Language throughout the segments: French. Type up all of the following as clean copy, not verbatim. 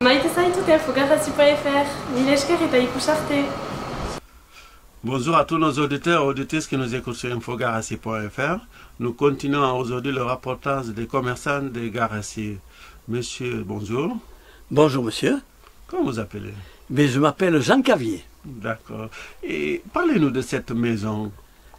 Maite zaitut infographici.fr, mille esker eta ikusarte. Bonjour à tous nos auditeurs et auditrices qui nous écoutent sur infographici.fr. Nous continuons aujourd'hui le reportage des commerçants de Garassi. Monsieur, bonjour. Bonjour monsieur. Comment vous appelez? Mais je m'appelle Jean Cavier. D'accord. Et parlez-nous de cette maison.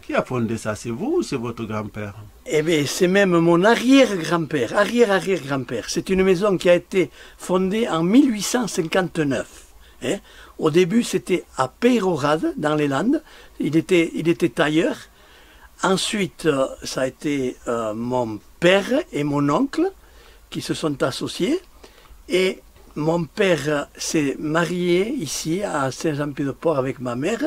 Qui a fondé ça? C'est vous ou c'est votre grand-père? Eh bien, c'est même mon arrière-grand-père, arrière-arrière-grand-père. C'est une maison qui a été fondée en 1859. Hein. Au début, c'était à Peyrehorade, dans les Landes. Il était tailleur. Ensuite, ça a été mon père et mon oncle qui se sont associés. Et mon père s'est marié ici, à Saint-Jean-Pied-de-Port, avec ma mère.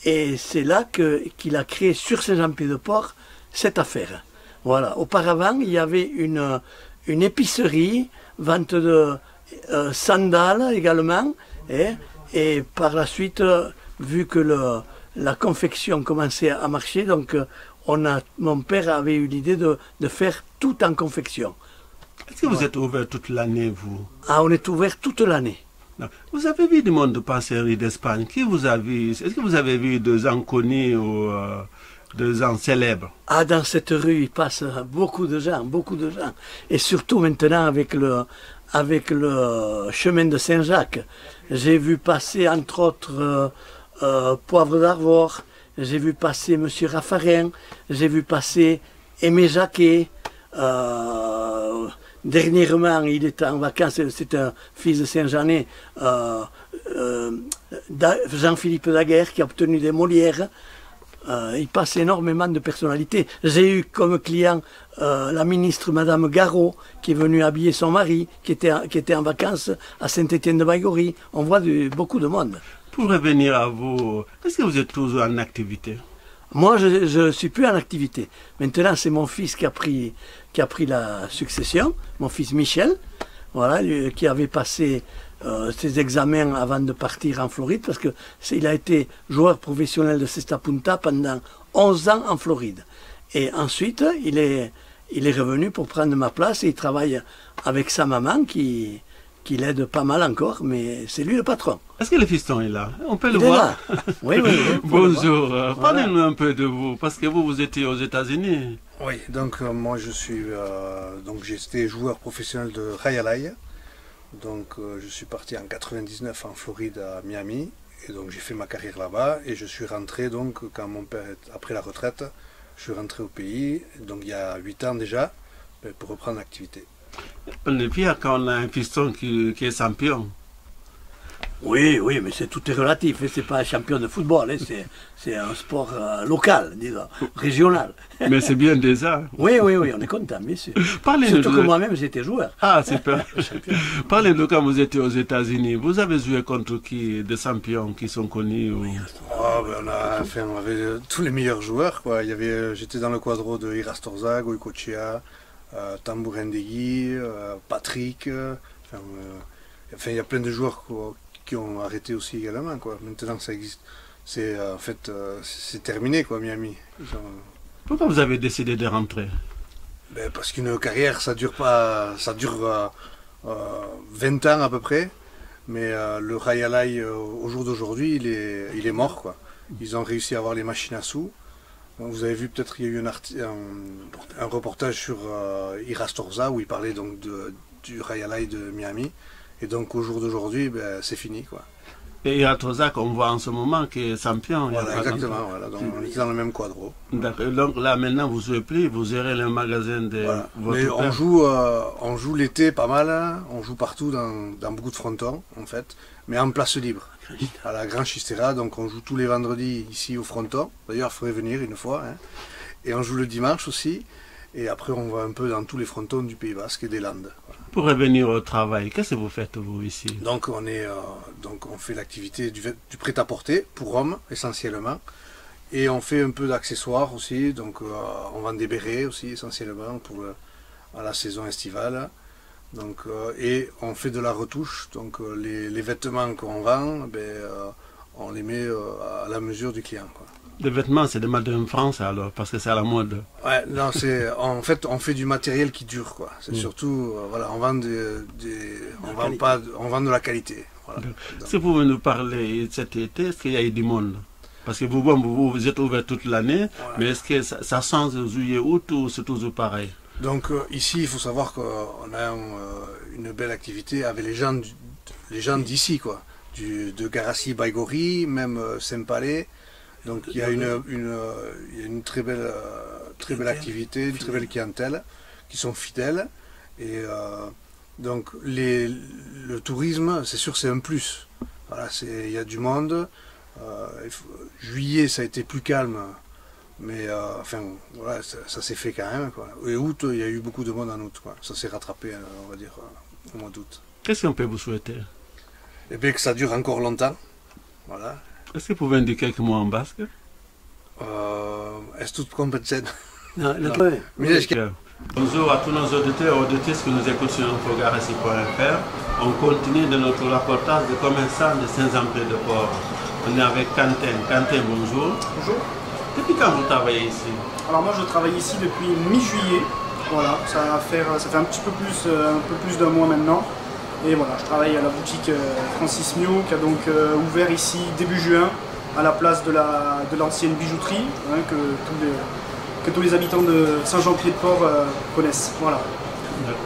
Et c'est là qu'il a créé sur Saint-Jean-Pied-de-Port cette affaire. Voilà. Auparavant, il y avait une épicerie, vente de sandales également. Et par la suite, vu que la confection commençait à marcher, donc mon père avait eu l'idée de faire tout en confection. Est-ce que vous êtes ouvert toute l'année, vous? Ah, on est ouvert toute l'année. Vous avez vu du monde de passerie d'Espagne? Qui vous a vu? Est-ce que vous avez vu des gens connus ou des gens célèbres? Ah, dans cette rue, il passe beaucoup de gens, Et surtout maintenant avec le chemin de Saint-Jacques. J'ai vu passer entre autres Poivre d'Arvor, j'ai vu passer Monsieur Raffarin, j'ai vu passer Aimé Jacquet. Dernièrement, il était en vacances, c'est un fils de Saint-Jeanais, Jean-Philippe Daguerre, qui a obtenu des Molières. Il passe énormément de personnalités. J'ai eu comme client la ministre Madame Garot, qui est venue habiller son mari, qui était en vacances à Saint-Étienne-de-Baïgorry. On voit beaucoup de monde. Pour revenir à vous, est-ce que vous êtes toujours en activité? Moi, je ne suis plus en activité. Maintenant, c'est mon fils qui a pris la succession, mon fils Michel, voilà, qui avait passé ses examens avant de partir en Floride, parce qu'il a été joueur professionnel de Cesta Punta pendant 11 ans en Floride. Et ensuite, il est revenu pour prendre ma place et il travaille avec sa maman qui l'aide pas mal encore, mais c'est lui le patron. Est-ce que le fiston est là? On peut le voir. Là. Oui. Bonjour. Parlez-nous un peu de vous, parce que vous étiez aux États-Unis. Oui, donc moi je suis, j'étais joueur professionnel de Rayalay. Donc je suis parti en 99 en Floride à Miami, et donc j'ai fait ma carrière là-bas, et je suis rentré donc quand mon père après la retraite, je suis rentré au pays, donc il y a 8 ans déjà, pour reprendre l'activité. On est fier quand on a un fiston qui est champion. Oui, mais tout est relatif. C'est pas un champion de football, c'est un sport local, disons, régional. Mais c'est bien déjà. Oui, on est content, bien sûr. Surtout que moi-même, j'étais joueur. Ah, super. Parlez-nous quand vous étiez aux États-Unis. Vous avez joué contre qui? Des champions qui sont connus ou... On avait tous les meilleurs joueurs, quoi. J'étais dans le quadro de Irastorza, Goicoechea, Tambourindegui, Patrick. Il y a plein de joueurs qui ont arrêté aussi également, quoi. Maintenant ça existe. C'est c'est terminé, quoi, Miami. Pourquoi vous avez décidé de rentrer? Parce qu'une carrière ça dure 20 ans à peu près, mais le Rayalay au jour d'aujourd'hui il est mort, quoi. Ils ont réussi à avoir les machines à sous. Donc, vous avez vu peut-être il y a eu un reportage sur Irastorza où il parlait donc du Rayalay de Miami. Et donc au jour d'aujourd'hui, c'est fini, quoi. Et il y a Troza qu'on voit en ce moment qui est champion. Voilà, exactement. Voilà. Donc on était dans le même quadro. Donc là maintenant vous ne jouez plus, vous gérez le magasin de votre Mais père. on joue l'été pas mal, hein. On joue partout dans beaucoup de frontons en fait, mais en place libre. À la Grand Chistera, donc on joue tous les vendredis ici au fronton. D'ailleurs il faudrait venir une fois. Hein. Et on joue le dimanche aussi. Et après, on va un peu dans tous les frontons du Pays Basque et des Landes. Voilà. Pour revenir au travail, qu'est-ce que vous faites, vous, ici? Donc, on fait l'activité du prêt-à-porter, pour hommes, essentiellement. Et on fait un peu d'accessoires aussi. Donc, on vend des bérets aussi, essentiellement, à la saison estivale. Donc, et on fait de la retouche. Donc, les vêtements qu'on vend, on les met à la mesure du client, quoi. Les vêtements, c'est des Made in France alors, parce que c'est à la mode. Ouais, non, en fait, on fait du matériel qui dure, quoi. C'est surtout, voilà, on vend on vend de la qualité. Voilà. Est-ce que vous pouvez nous parler de cet été, est-ce qu'il y a eu du monde? Parce que vous êtes ouvert toute l'année, mais est-ce que ça change juillet, août ou c'est toujours pareil? Donc ici, il faut savoir qu'on a une belle activité avec les gens d'ici, quoi. De Garassi, Baïgori, même Saint-Palais. Donc il y a une très belle activité, une très belle clientèle, qui sont fidèles. Et donc le tourisme, c'est sûr, c'est un plus. Voilà, il y a du monde. Juillet, ça a été plus calme. Mais enfin, voilà, ça s'est fait quand même, quoi. Et août, il y a eu beaucoup de monde en août, quoi. Ça s'est rattrapé, on va dire, au mois d'août. Qu'est-ce qu'on peut vous souhaiter? Eh bien, que ça dure encore longtemps. Voilà. Est-ce que vous pouvez dire quelques mots en basque? Est-ce tout compétent? Bonjour à tous nos auditeurs et auditrices qui nous écoutent sur infogarassi.fr. On continue de notre reportage de commerçants de Saint-Jean-Pied-de-Port. On est avec Quentin. Quentin, bonjour. Bonjour. Depuis quand vous travaillez ici? Alors moi je travaille ici depuis mi-juillet, voilà, ça fait un peu plus d'un mois maintenant. Et voilà, je travaille à la boutique Francis Mio qui a donc ouvert ici début juin à la place de l'ancienne bijouterie, hein, que tous les habitants de Saint-Jean-Pied-de-Port connaissent. Voilà.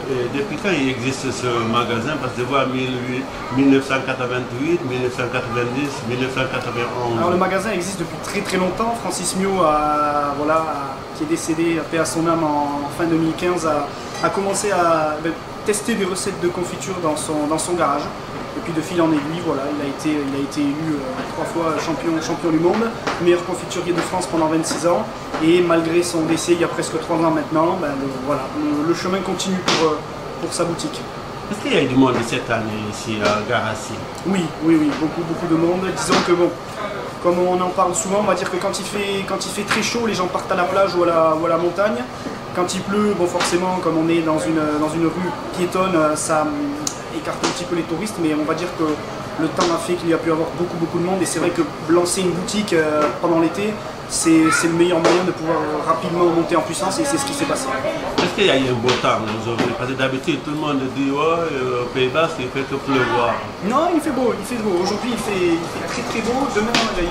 Et depuis quand il existe ce magasin? Parce que je vois 1988, 1990, 1991. Alors le magasin existe depuis très très longtemps. Francis Mio, qui est décédé, paix à son âme, en fin 2015, a commencé à tester des recettes de confiture dans son garage. Et puis de fil en aiguille, voilà, il a été élu 3 fois champion du monde, meilleur confiturier de France pendant 26 ans. Et malgré son décès il y a presque 3 ans maintenant, le chemin continue pour sa boutique. Est-ce qu'il y a eu du monde cette année ici à Garassi? Oui, beaucoup de monde. Disons que bon, comme on en parle souvent, on va dire que quand il fait très chaud, les gens partent à la plage ou à la montagne. Quand il pleut, bon forcément, comme on est dans une rue piétonne, ça écarte un petit peu les touristes, mais on va dire que le temps a fait qu'il y a pu avoir beaucoup de monde, et c'est vrai que lancer une boutique pendant l'été, c'est le meilleur moyen de pouvoir rapidement monter en puissance, et c'est ce qui s'est passé. Est-ce qu'il y a eu un beau temps aujourd'hui? Parce que d'habitude tout le monde dit au Pays Basque il fait que pleuvoir. Non, il fait beau. Aujourd'hui il fait très beau. Demain il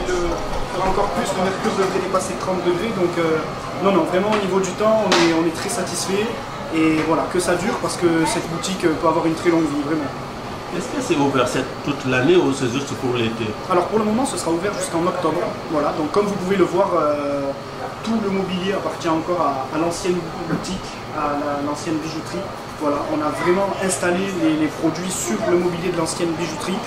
fera encore plus, le mercure devrait dépasser 30 degrés, donc non, vraiment au niveau du temps on est très satisfait. Et voilà, que ça dure, parce que cette boutique peut avoir une très longue vie, vraiment. Est-ce que c'est ouvert toute l'année ou c'est juste pour l'été? Alors pour le moment, ce sera ouvert jusqu'en octobre. Voilà, donc comme vous pouvez le voir, tout le mobilier appartient encore à l'ancienne boutique, à l'ancienne bijouterie. Voilà, on a vraiment installé les produits sur le mobilier de l'ancienne bijouterie.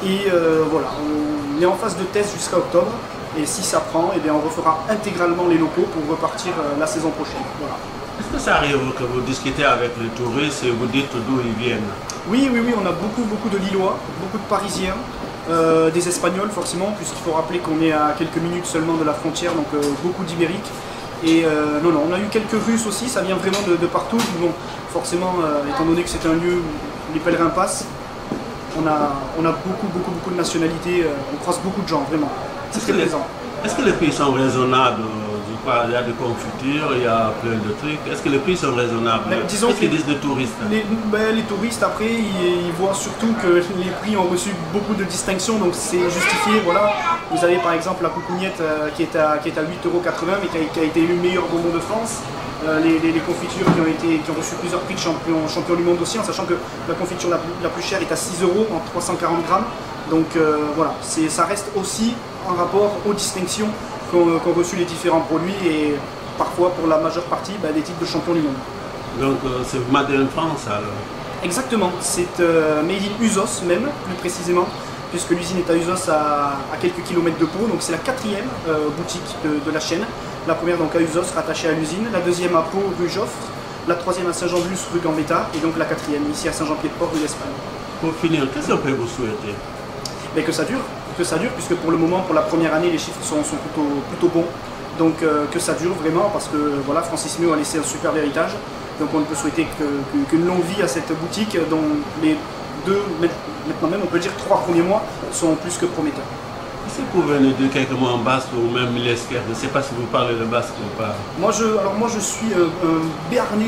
Et voilà, on est en phase de test jusqu'à octobre. Et si ça prend, eh bien, on refera intégralement les locaux pour repartir la saison prochaine. Voilà. Est-ce que ça arrive que vous discutez avec les touristes et vous dites d'où ils viennent? Oui, on a beaucoup de Lillois, beaucoup de Parisiens, des Espagnols forcément, puisqu'il faut rappeler qu'on est à quelques minutes seulement de la frontière, donc beaucoup d'Ibériques. Et non, on a eu quelques Russes aussi, ça vient vraiment de partout. Bon, forcément, étant donné que c'est un lieu où les pèlerins passent, on a beaucoup de nationalités, on croise beaucoup de gens, vraiment. C'est très plaisant. Est-ce que les prix sont raisonnables? Il y a des confitures, il y a plein de trucs. Est-ce que les prix sont raisonnables? Qu'est-ce qu'ils disent les touristes? Les touristes, après, ils voient surtout que les prix ont reçu beaucoup de distinctions, donc c'est justifié. Voilà. Vous avez par exemple la coucougnette qui est à 8,80 €, mais qui a été élu meilleur bonbon de France. Les confitures qui ont reçu plusieurs prix de champion du monde aussi, en sachant que la confiture la plus chère est à 6 € en 340 grammes. Donc voilà, ça reste aussi en rapport aux distinctions qu'ont reçu les différents produits, et parfois pour la majeure partie des titres de champion du monde. Donc c'est Made in France alors? Exactement, c'est made in Usos même, plus précisément, puisque l'usine est à Usos à quelques kilomètres de Pau, donc c'est la 4e boutique de la chaîne. La première donc à Usos, rattachée à l'usine, la 2e à Pau, rue Joffre, la 3e à Saint-Jean-de-Luz, rue Gambetta, et donc la 4e ici à Saint-Jean-Pied-de-Port, rue d'Espagne. Pour finir, qu'est-ce qu'on peut vous souhaiter? Mais que ça dure, puisque pour le moment, pour la première année, les chiffres sont plutôt bons. Donc que ça dure vraiment, parce que voilà, Francis Mio a laissé un superbe héritage. Donc on ne peut souhaiter qu'une longue vie à cette boutique, dont les 2, maintenant même on peut dire 3 premiers mois sont plus que prometteurs. Est-ce que vous pouvez nous dire quelques mots en basque ou même milesque? Je ne sais pas si vous parlez le basque ou pas. Moi je suis un Béarnais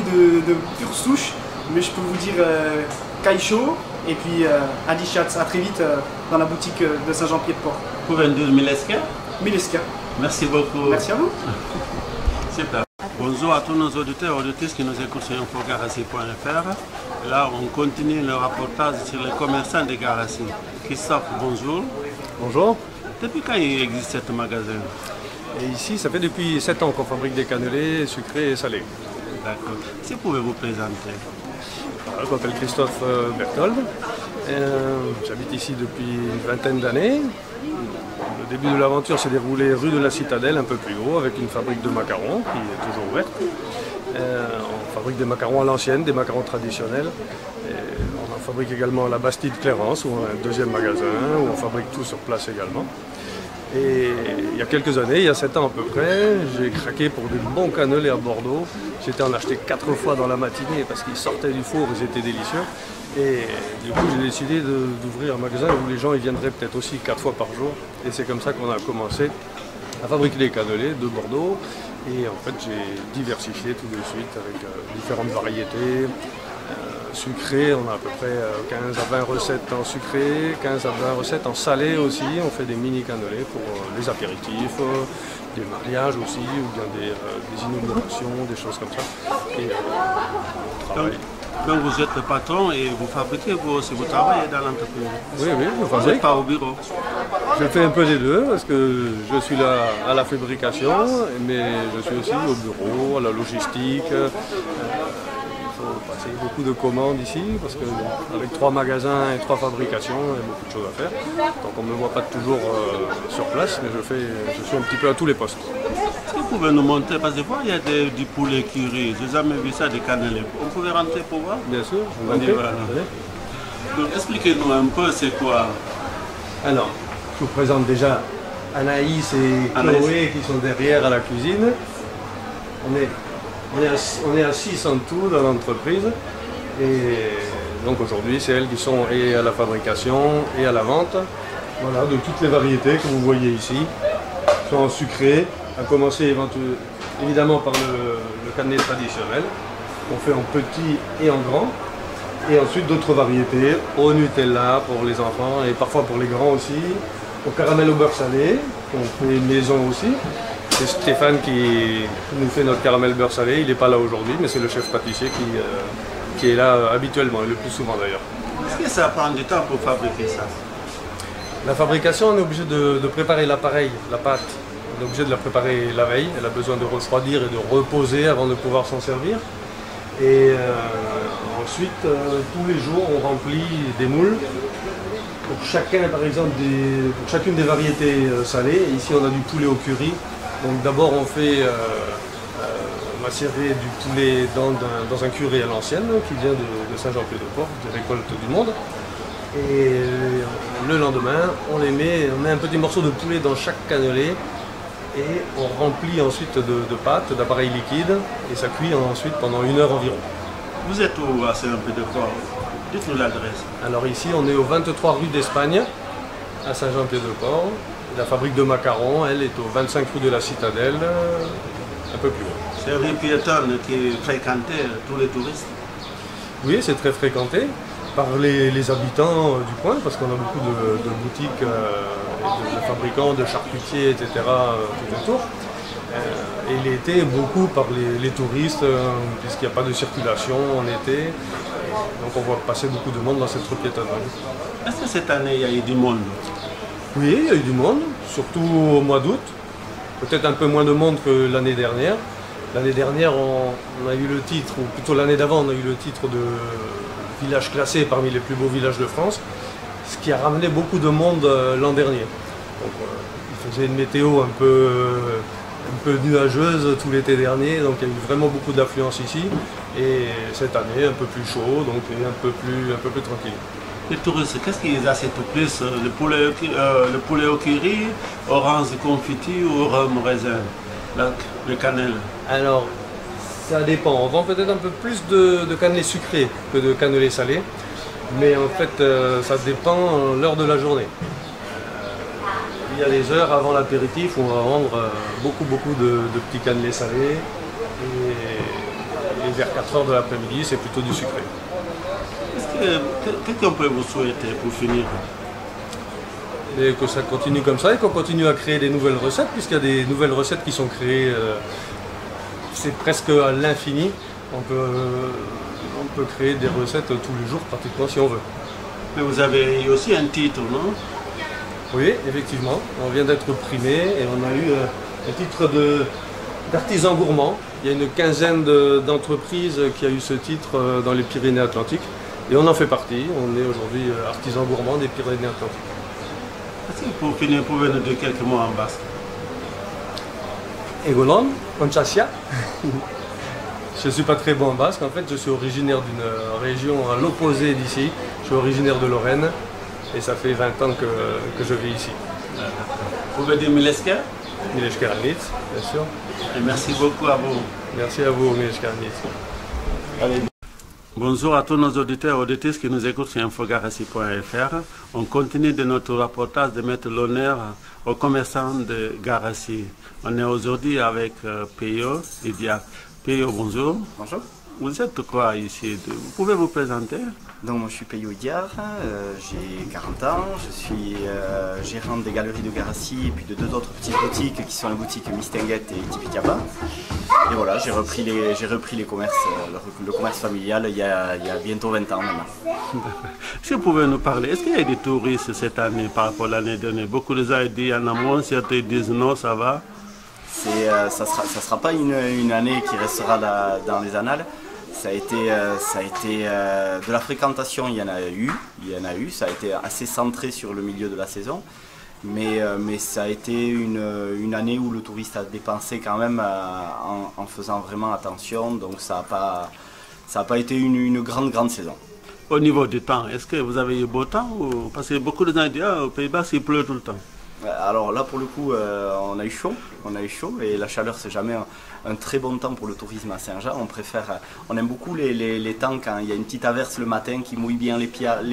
de pure souche, mais je peux vous dire Kaisho et puis Adi Schatz. À très vite dans la boutique de Saint-Jean-Pied-de-Port. Vous pouvez nous dire milesque? Milesque. Merci beaucoup. Merci à vous. Super. Bonjour à tous nos auditeurs et auditrices qui nous écoutent sur infogarassi.fr. Là, on continue le reportage sur les commerçants de Garassi. Christophe, bonjour. Bonjour. Depuis quand il existe ce magasin? Et ici, ça fait depuis 7 ans qu'on fabrique des cannelés sucrés et salés. D'accord. Si vous pouvez vous présenter. Voilà, je m'appelle Christophe Berthold. J'habite ici depuis une vingtaine d'années. Le début de l'aventure s'est déroulé rue de la Citadelle, un peu plus haut, avec une fabrique de macarons qui est toujours ouverte. On fabrique des macarons à l'ancienne, des macarons traditionnels. Et on en fabrique également à la Bastide Clarence, où on a un deuxième magasin, où on fabrique tout sur place également. Et il y a quelques années, il y a 7 ans à peu près, j'ai craqué pour des bons cannelés à Bordeaux. J'étais en acheté 4 fois dans la matinée parce qu'ils sortaient du four, ils étaient délicieux. Et du coup, j'ai décidé d'ouvrir un magasin où les gens ils viendraient peut-être aussi 4 fois par jour. Et c'est comme ça qu'on a commencé à fabriquer des cannelés de Bordeaux. Et en fait, j'ai diversifié tout de suite avec différentes variétés. Sucré, on a à peu près 15 à 20 recettes en sucré, 15 à 20 recettes en salé aussi. On fait des mini cannelés pour les apéritifs, des mariages aussi, ou bien des inaugurations, des choses comme ça. Et, donc vous êtes le patron et vous fabriquez vous aussi, vous travaillez dans l'entreprise? Oui, je fabrique. Vous n'êtes pas au bureau? Je fais un peu des deux parce que je suis là à la fabrication, mais je suis aussi au bureau, à la logistique. Il faut passer beaucoup de commandes ici parce qu'avec 3 magasins et 3 fabrications, il y a beaucoup de choses à faire. Donc on ne me voit pas toujours sur place, mais je suis un petit peu à tous les postes. Est-ce que vous pouvez nous montrer? Parce que des fois il y a du poulet curry, je n'ai jamais vu ça, des cannelés. On pouvait rentrer pour voir? Bien sûr, on y va. Donc expliquez-nous un peu c'est quoi. Alors, je vous présente déjà Anaïs et Chloé qui sont derrière à la cuisine. On est à 6 en tout dans l'entreprise et donc aujourd'hui c'est elles qui sont et à la fabrication et à la vente. Voilà, de toutes les variétés que vous voyez ici, sont en sucré, à commencer évidemment par le cannelé traditionnel, qu'on fait en petit et en grand, et ensuite d'autres variétés, au Nutella pour les enfants et parfois pour les grands aussi, au caramel au beurre salé, qu'on fait maison aussi. C'est Stéphane qui nous fait notre caramel beurre salé, il n'est pas là aujourd'hui, mais c'est le chef pâtissier qui est là habituellement, et le plus souvent d'ailleurs. Est-ce que ça prend du temps pour fabriquer ça? La fabrication, on est obligé de préparer l'appareil, la pâte. On est obligé de la préparer la veille, elle a besoin de refroidir et de reposer avant de pouvoir s'en servir. Et ensuite, tous les jours, on remplit des moules. Pour chacun, par exemple, pour chacune des variétés salées. Ici, on a du poulet au curry. Donc d'abord on fait macérer du poulet dans un curry à l'ancienne qui vient de Saint-Jean-Pied-de-Port, des récoltes du monde. Et le lendemain, on met un petit morceau de poulet dans chaque cannelé et on remplit ensuite de pâte, d'appareil liquide et ça cuit ensuite pendant 1 heure environ. Vous êtes où à Saint-Jean-Pied-de-Port? Dites-nous l'adresse. Alors ici on est au 23 rue d'Espagne à Saint-Jean-Pied-de-Port. La fabrique de macarons, elle, est au 25 rue de la Citadelle, un peu plus haut. C'est une rue piétonne qui est fréquentée tous les touristes? Oui, c'est très fréquenté par les habitants du coin, parce qu'on a beaucoup de boutiques, de fabricants, de charcutiers, etc. tout autour. Et l'été, beaucoup par les touristes, puisqu'il n'y a pas de circulation en été. Donc on voit passer beaucoup de monde dans cette rue piétonne. Est-ce que cette année, il y a eu du monde? Oui, il y a eu du monde, surtout au mois d'août. Peut-être un peu moins de monde que l'année dernière. L'année dernière, on a eu le titre, ou plutôt l'année d'avant, on a eu le titre de village classé parmi les plus beaux villages de France, ce qui a ramené beaucoup de monde l'an dernier. Donc, il faisait une météo un peu nuageuse tout l'été dernier, donc il y a eu vraiment beaucoup d'affluence ici. Et cette année, un peu plus chaud, donc un peu plus tranquille. Les touristes, qu'est-ce qu'ils achètent le plus? Le poulet au curry, orange confiti ou rhum raisin? Le cannelle? Alors, ça dépend. On vend peut-être un peu plus de cannelés sucrés que de cannelés salés. Mais en fait, ça dépend l'heure de la journée. Il y a les heures avant l'apéritif où on va vendre beaucoup de petits cannelés salés. Et vers 4 heures de l'après-midi, c'est plutôt du sucré. Qu'est-ce qu'on peut vous souhaiter pour finir? Et que ça continue comme ça et qu'on continue à créer des nouvelles recettes, puisqu'il y a des nouvelles recettes qui sont créées, c'est presque à l'infini. On peut créer des recettes tous les jours pratiquement si on veut. Mais vous avez aussi un titre, non? Oui, effectivement. On vient d'être primé et on a eu un titre d'artisan gourmand. Il y a une quinzaine d'entreprises qui a eu ce titre dans les Pyrénées-Atlantiques. Et on en fait partie. On est aujourd'hui artisan gourmand des Pyrénées-Atlantiques. Est-ce que pour finir, vous pouvez nous dire quelques mots en basque? Egonon, Conchasia. Je ne suis pas très bon en basque. En fait, je suis originaire d'une région à l'opposé d'ici. Je suis originaire de Lorraine. Et ça fait 20 ans que je vis ici. Vous pouvez dire Milesker? Milesker Alnitz, bien sûr. Et merci beaucoup à vous. Merci à vous, Milesker Alnitz. Allez. Bonjour à tous nos auditeurs et auditrices qui nous écoutent sur infogarassi.fr. On continue de notre reportage de mettre l'honneur aux commerçants de Garassi. On est aujourd'hui avec Peyo Idiak. Peyo, bonjour. Bonjour. Vous êtes quoi ici? Vous pouvez vous présenter? Donc moi je suis Peyo Idiar, j'ai 40 ans, je suis gérant des galeries de Garassi et puis de 2 autres petites boutiques qui sont les boutiques Mistinguette et Tipicaba. Et voilà, j'ai repris les commerces, le commerce familial il y a bientôt 20 ans maintenant. Si vous pouvez nous parler, est-ce qu'il y a des touristes cette année par rapport à l'année dernière? Beaucoup de gens disent qu'il y en a moins, certains disent non, ça va. Ça sera pas une année qui restera dans les annales. Ça a été de la fréquentation, il y en a eu, ça a été assez centré sur le milieu de la saison, mais ça a été une année où le touriste a dépensé quand même en faisant vraiment attention, donc ça n'a pas été une grande saison. Au niveau du temps, est-ce que vous avez eu beau temps ou... Parce que beaucoup de gens disent au Pays-Bas il pleut tout le temps. Alors là pour le coup on a eu chaud et la chaleur c'est jamais un très bon temps pour le tourisme à Saint-Jean. On aime beaucoup les temps quand il y a une petite averse le matin qui mouille bien les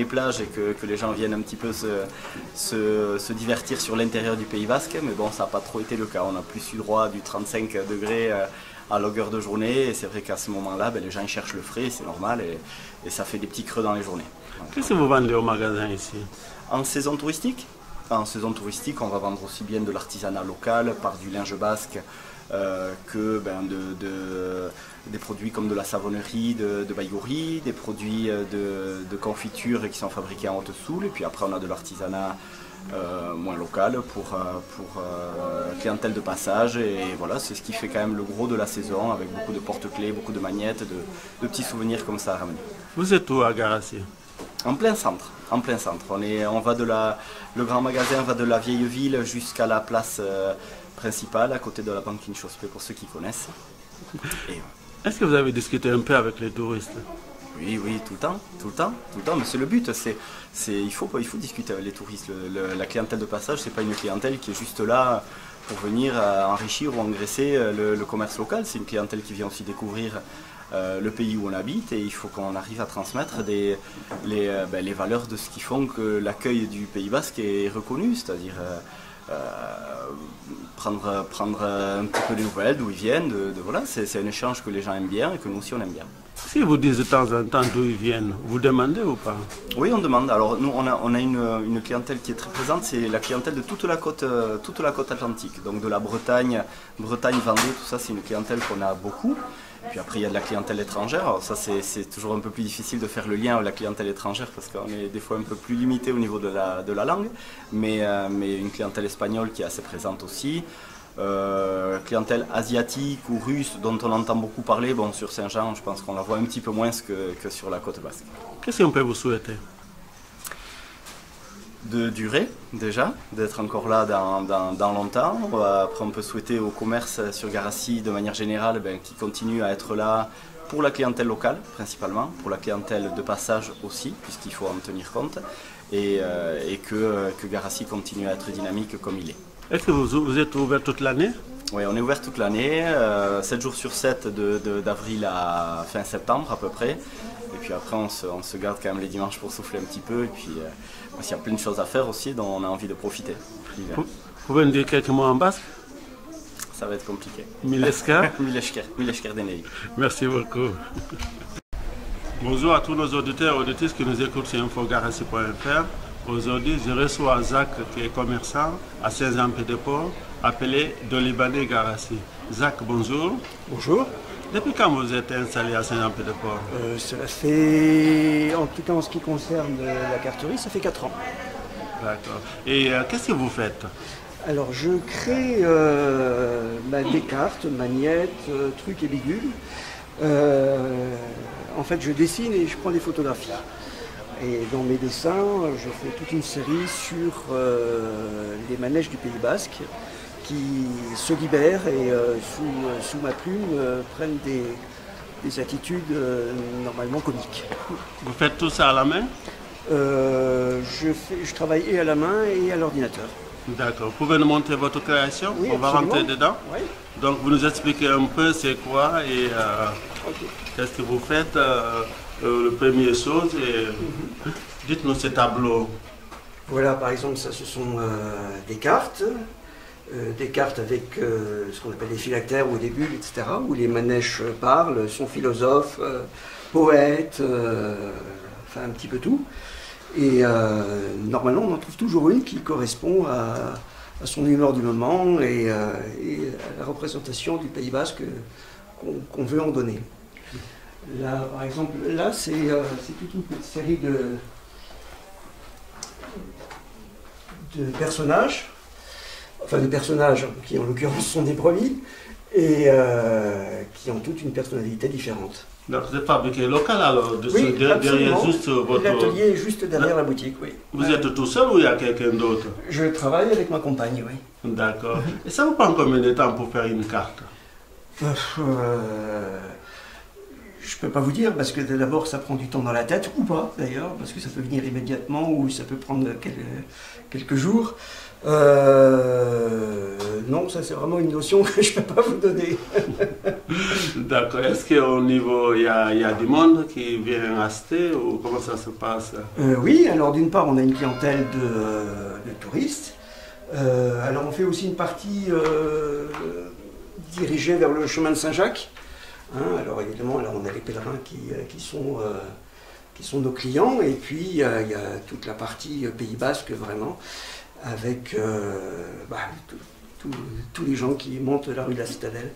plages et que les gens viennent un petit peu se divertir sur l'intérieur du Pays Basque, mais bon ça n'a pas trop été le cas. On a plus eu droit du 35 degrés à longueur de journée et c'est vrai qu'à ce moment-là les gens cherchent le frais, c'est normal et ça fait des petits creux dans les journées. Qu'est-ce que vous vendez au magasin ici? En saison touristique, on va vendre aussi bien de l'artisanat local, par du linge basque, que des produits comme de la savonnerie de Baïgouri, des produits de confiture qui sont fabriqués en Haute-Soule, et puis après on a de l'artisanat moins local pour clientèle de passage, et voilà, c'est ce qui fait quand même le gros de la saison, avec beaucoup de porte-clés, beaucoup de magnettes, de petits souvenirs comme ça à ramener. Vous êtes où à Garassi? En plein centre. Le grand magasin va de la vieille ville jusqu'à la place principale, à côté de la banque Inchospé, pour ceux qui connaissent. Est-ce que vous avez discuté un peu avec les touristes? Oui, tout le temps, mais c'est le but, il faut discuter avec les touristes. La clientèle de passage, c'est pas une clientèle qui est juste là pour venir enrichir ou engraisser le commerce local, c'est une clientèle qui vient aussi découvrir le pays où on habite, et il faut qu'on arrive à transmettre les valeurs de ce qui font que l'accueil du Pays Basque est reconnu, c'est-à-dire prendre un petit peu des nouvelles, d'où ils viennent, voilà, c'est un échange que les gens aiment bien et que nous aussi on aime bien. Si vous dites de temps en temps d'où ils viennent, vous demandez ou pas? Oui, on demande. Alors nous, on a une clientèle qui est très présente, c'est la clientèle de toute la côte atlantique, donc de la Bretagne, Vendée, tout ça, c'est une clientèle qu'on a beaucoup. Puis après, il y a de la clientèle étrangère. Alors ça, c'est toujours un peu plus difficile de faire le lien avec la clientèle étrangère parce qu'on est des fois un peu plus limité au niveau de la langue. Mais une clientèle espagnole qui est assez présente aussi. Clientèle asiatique ou russe dont on entend beaucoup parler. Bon, sur Saint-Jean, je pense qu'on la voit un petit peu moins que sur la côte basque. Qu'est-ce qu'on peut vous souhaiter? De durer déjà, d'être encore là dans longtemps. Après on peut souhaiter au commerce sur Garassi de manière générale qui continue à être là pour la clientèle locale principalement, pour la clientèle de passage aussi, puisqu'il faut en tenir compte, et que Garassi continue à être dynamique comme il est. Est-ce que vous êtes ouvert toute l'année? Oui, on est ouvert toute l'année, 7 jours sur 7 d'avril à fin septembre à peu près. Et puis après on se garde quand même les dimanches pour souffler un petit peu. Et puis s'il y a plein de choses à faire aussi dont on a envie de profiter. pouvez nous dire quelques mots en basque? Ça va être compliqué. Milesker. Milesker Denei. Merci beaucoup. Bonjour à tous nos auditeurs et auditrices qui nous écoutent sur infogarassi.fr. Aujourd'hui, je reçois Zach qui est commerçant à Saint-Jean-Pied-de-Port, appelé Dolibane Garassi. Zach, bonjour. Bonjour. Depuis quand vous êtes installé à Saint-Jean-Pied-de-Port? Cela fait, en tout cas en ce qui concerne la carterie, ça fait 4 ans. D'accord. Et qu'est-ce que vous faites? Alors je crée des cartes, magnettes, trucs et bidules. En fait, je dessine et je prends des photographies. Et dans mes dessins, je fais toute une série sur les manèges du Pays Basque qui se libèrent et sous ma plume prennent des attitudes normalement comiques. Vous faites tout ça à la main? Je travaille et à la main et à l'ordinateur. D'accord. Vous pouvez nous montrer votre création? Oui, on va rentrer dedans. Oui. Donc vous nous expliquez un peu c'est quoi et qu'est-ce que vous faites, le premier chose. Et dites-nous ces tableaux. Voilà, par exemple, ça ce sont des cartes avec ce qu'on appelle des phylactères ou des bulles, etc., où les manèges parlent, sont philosophes, poètes, enfin un petit peu tout. Et normalement, on en trouve toujours une qui correspond à son humeur du moment et à la représentation du Pays Basque qu'on veut en donner. Là, par exemple, là, c'est toute une petite série de personnages, enfin des personnages qui en l'occurrence sont des brebis et qui ont toute une personnalité différente. Donc c'est fabriqué local alors, Oui, derrière juste votre... L'atelier est juste derrière la boutique, oui. Vous êtes tout seul ou il y a quelqu'un d'autre? Je travaille avec ma compagne, oui. D'accord. Et ça vous prend combien de temps pour faire une carte? Je peux pas vous dire, parce que d'abord ça prend du temps dans la tête, ou pas d'ailleurs, parce que ça peut venir immédiatement, ou ça peut prendre quelques jours. Non, ça c'est vraiment une notion que je ne peux pas vous donner. D'accord. Est-ce qu'au niveau, il y a du monde qui vient acheter ou comment ça se passe? Oui, alors d'une part on a une clientèle de touristes. Alors on fait aussi une partie dirigée vers le chemin de Saint-Jacques. Hein, alors évidemment, là on a les pèlerins qui sont nos clients, et puis il y a toute la partie Pays Basque vraiment, avec tous les gens qui montent la rue de la Citadelle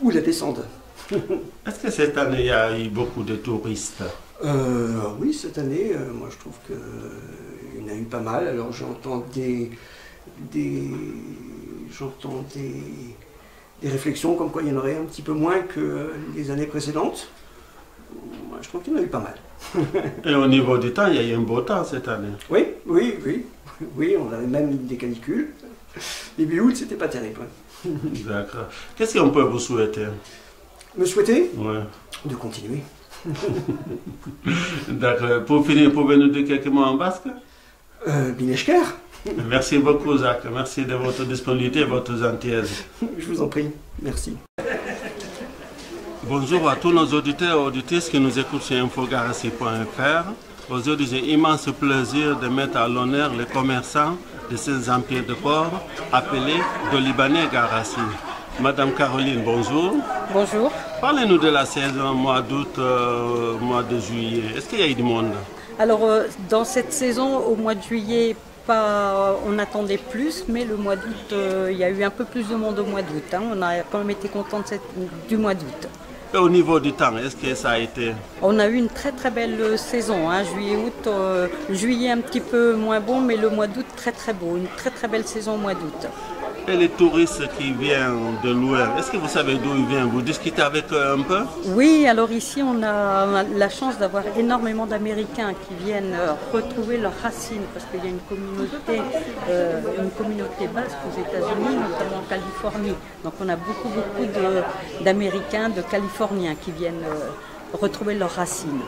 ou la descendent. Est-ce que cette année il y a eu beaucoup de touristes? Oui, cette année, moi je trouve qu'il y en a eu pas mal. Alors j'entends des réflexions comme quoi il y en aurait un petit peu moins que les années précédentes. Moi, je trouve qu'il y en a eu pas mal. Et au niveau du temps, il y a eu un beau temps cette année? Oui, on avait même des canicules. Début août, c'était pas terrible. D'accord. Qu'est-ce qu'on peut vous souhaiter? Me souhaiter? Oui. De continuer. D'accord. Pour finir, pouvez nous dire quelques mots en basque? Binesker. Merci beaucoup, Zach. Merci de votre disponibilité et votre gentillesse. Je vous en prie. Merci. Bonjour à tous nos auditeurs et auditrices qui nous écoutent sur infogarassi.fr. Aujourd'hui, j'ai immense plaisir de mettre à l'honneur les commerçants de Saint-Jean-Pied-de-Port, appelés Dolibane Garassi. Madame Caroline, bonjour. Bonjour. Parlez-nous de la saison mois d'août, mois de juillet. Est-ce qu'il y a eu du monde? Alors, dans cette saison, au mois de juillet, on attendait plus, mais le mois d'août, il y a eu un peu plus de monde au mois d'août. Hein. On a quand même été contents du mois d'août. Et au niveau du temps, est-ce que ça a été? On a eu une très très belle saison, hein. Juillet-août, juillet un petit peu moins bon, mais le mois d'août très très beau, une très très belle saison au mois d'août. Et les touristes qui viennent de loin, est-ce que vous savez d'où ils viennent? Vous discutez avec eux un peu? Oui, alors ici on a la chance d'avoir énormément d'Américains qui viennent retrouver leurs racines, parce qu'il y a une communauté basque aux États-Unis, notamment en Californie. Donc on a beaucoup d'Américains, de Californiens qui viennent retrouver leurs racines.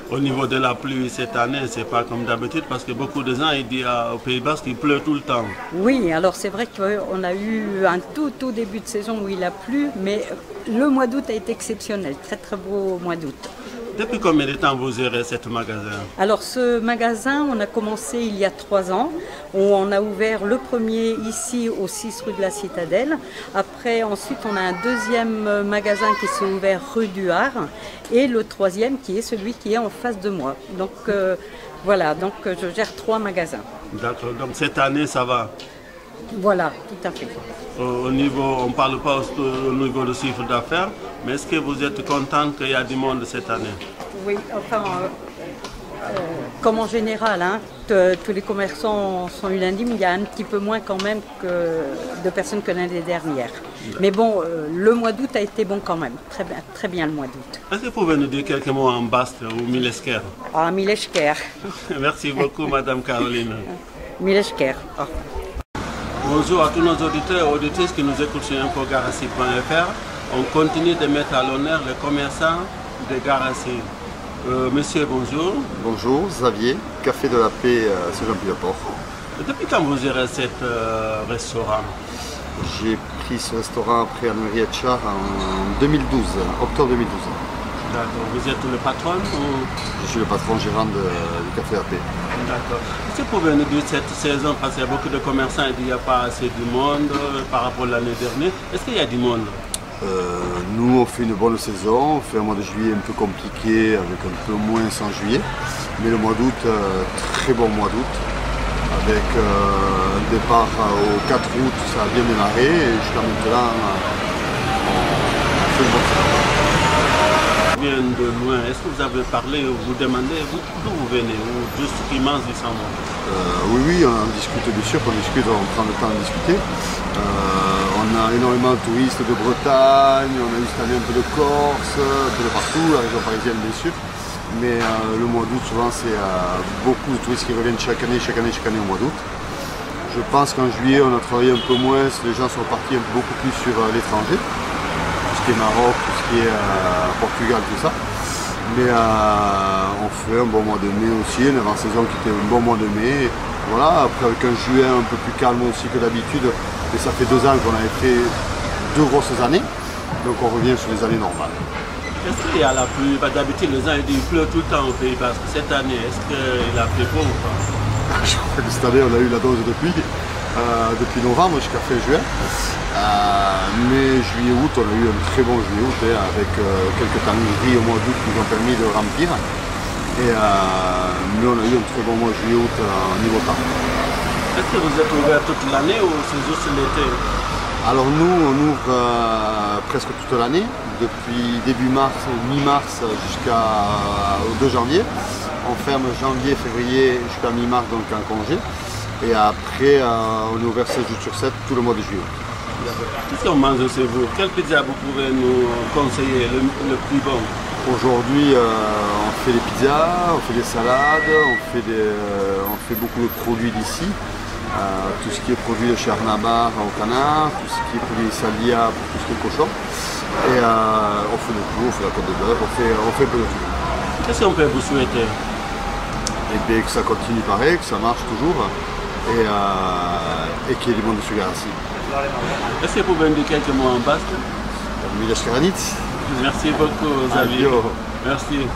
Au niveau de la pluie cette année, c'est pas comme d'habitude parce que beaucoup de gens ils disent au Pays Basque qu'il pleut tout le temps. Oui, alors c'est vrai qu'on a eu un tout début de saison où il a plu, mais le mois d'août a été exceptionnel, très très beau mois d'août. Depuis combien de temps vous gérez ce magasin? Alors ce magasin, on a commencé il y a 3 ans. On a ouvert le premier ici au 6 rue de la Citadelle. Après, ensuite, on a un deuxième magasin qui s'est ouvert rue du Hard. Et le troisième qui est celui qui est en face de moi. Donc voilà, donc je gère 3 magasins. D'accord, donc cette année ça va? Voilà, tout à fait. Au niveau, on ne parle pas au niveau du chiffre d'affaires, mais est-ce que vous êtes content qu'il y a du monde cette année? Oui, enfin, comme en général, hein, tous les commerçants sont unanimes, il y a un petit peu moins quand même de personnes que l'année dernière. Mais bon, le mois d'août a été bon quand même, très bien le mois d'août. Est-ce que vous pouvez nous dire quelques mots en basque ou milesquer? Ah, milesquer. Merci beaucoup, Madame Caroline. Milesquer. Oh. Bonjour à tous nos auditeurs et auditrices qui nous écoutent sur infogarassi.fr. On continue de mettre à l'honneur les commerçants de Garassi. Monsieur, bonjour. Bonjour, Xavier, Café de la Paix sur Jean-Pied-Port. Depuis quand vous gérez ce restaurant? J'ai pris ce restaurant après Anne-Marie Etchard en 2012, octobre 2012. D'accord. Vous êtes le patron ou... Je suis le patron gérant du Café de la Paix. D'accord. Est-ce que vous pouvez nous dire cette saison, parce qu'il y a beaucoup de commerçants et il n'y a pas assez de monde par rapport à l'année dernière, est-ce qu'il y a du monde? Nous, on fait une bonne saison, on fait un mois de juillet un peu compliqué, avec un peu moins en juillet. Mais le mois d'août, très bon mois d'août, avec un départ au 4 août, ça a bien démarré, et jusqu'à maintenant, on fait une bonne saison. Bien de loin, est-ce que vous avez parlé ou vous demandez d'où vous venez, ou juste qui mangent du sang? Oui, on en discute, bien sûr, on discute, on prend le temps de discuter. On a énormément de touristes de Bretagne, on a eu cette année un peu de Corse, un peu de partout, la région parisienne bien sûr. Mais le mois d'août, souvent, c'est beaucoup de touristes qui reviennent chaque année au mois d'août. Je pense qu'en juillet, on a travaillé un peu moins, les gens sont partis beaucoup plus sur l'étranger. Tout ce qui est Maroc, tout ce qui est Portugal, tout ça. Mais on fait un bon mois de mai aussi, une avant-saison qui était un bon mois de mai. Voilà, après avec un juillet un peu plus calme aussi que d'habitude. Et ça fait 2 ans qu'on avait fait 2 grosses années. Donc on revient sur les années normales. Est-ce qu'il y a la pluie? D'habitude les gens ils pleut tout le temps au Pays Basque. Cette année, est-ce qu'il a plu beau ou pas? Je crois que cette année on a eu la dose de pluie. Depuis novembre jusqu'à fin juin. Mais juillet-août, on a eu un très bon juillet-août avec quelques temps gris au mois d'août qui nous ont permis de remplir. Mais on a eu un très bon mois juillet-août niveau temps. Est-ce que vous êtes ouvert toute l'année ou c'est juste l'été? Alors nous, on ouvre presque toute l'année, depuis début mars, mi-mars jusqu'au 2 janvier. On ferme janvier, février jusqu'à mi-mars, donc en congé. Et après, on est ouvert 7 jours sur 7 tout le mois de juillet. Qu'est-ce qu'on mange chez vous? Quelle pizza vous pouvez nous conseiller, le plus bon? Aujourd'hui, on fait des pizzas, on fait des salades, on fait beaucoup de produits d'ici. Tout ce qui est produit de chez Arnabar au canard, tout ce qui est produit Salia pour tout ce qui est cochon. Et on fait de tout, on fait la côte de bœuf, on fait un peu de tout. Qu'est-ce qu'on peut vous souhaiter? Et bien que ça continue pareil, que ça marche toujours. Et qu'il y ait du monde sur Garassi. Est-ce que vous pouvez me dire quelques mots en basque? Mileskeranit. Merci beaucoup, Xavier. Merci.